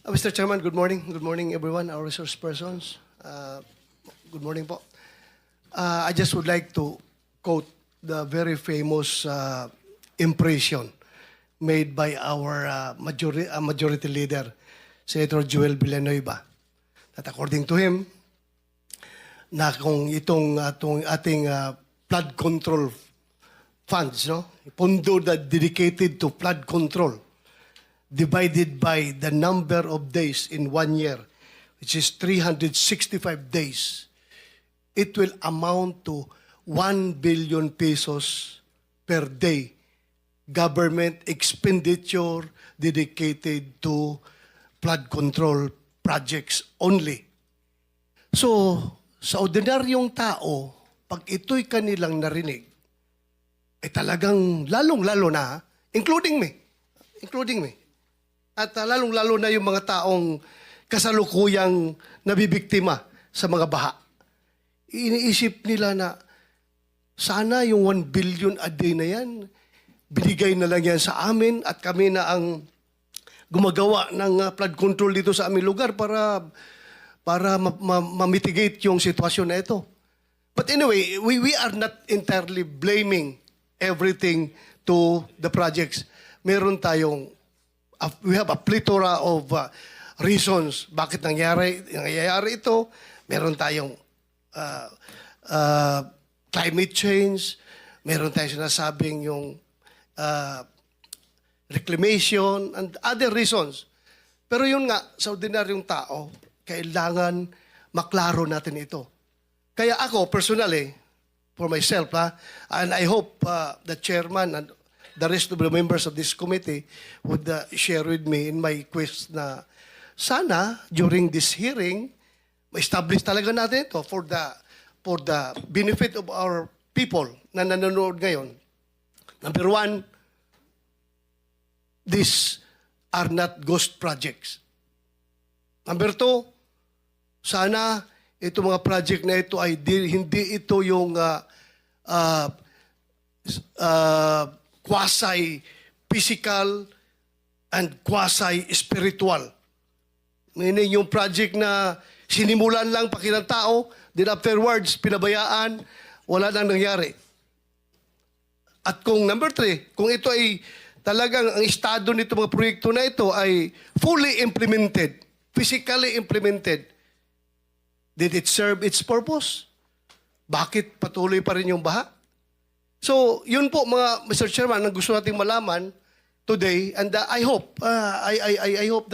Mr. Chairman, good morning. Good morning, everyone, our resource persons. Good morning po. I just would like to quote the very famous impression made by our majority leader, Senator Joel Villanueva, that according to him, na kung itong ating flood control funds, no, pondo na dedicated to flood control, divided by the number of days in 1 year, which is 365 days, it will amount to 1 billion pesos per day government expenditure dedicated to flood control projects only. So, sa ordinaryong tao, pag ito'y kanilang narinig, talagang lalong-lalo na, including me, at lalong-lalo na yung mga taong kasalukuyang nabibiktima sa mga baha. Iniisip nila na sana yung 1 billion a day na yan, binigay na lang yan sa amin at kami na ang gumagawa ng flood control dito sa aming lugar para ma-mitigate yung sitwasyon na ito. But anyway, we are not entirely blaming everything to the projects. We have a plethora of reasons bakit nangyayari ito. Meron tayong climate change, meron tayong sinasabing yung reclamation and other reasons. Pero yun nga, sa ordinaryong tao, kailangan maklaro natin ito. Kaya ako, personally, for myself, and I hope the chairman and the rest of the members of this committee would share with me in my quest na sana, during this hearing, ma-establish talaga natin ito for the benefit of our people na nanonood ngayon. Number one, these are not ghost projects. Number two, sana itong mga project na ito ay hindi ito yung quasi-physical and quasi-spiritual. Meaning yung project na sinimulan lang pakilang tao, then afterwards, pinabayaan, wala nang nangyari. At kung number three, kung ito ay talagang ang estado nito mga proyekto na ito ay fully implemented, physically implemented, did it serve its purpose? Bakit patuloy pa rin yung baha? So, yun po mga Mr. Chairman, ang gusto nating malaman today, and I hope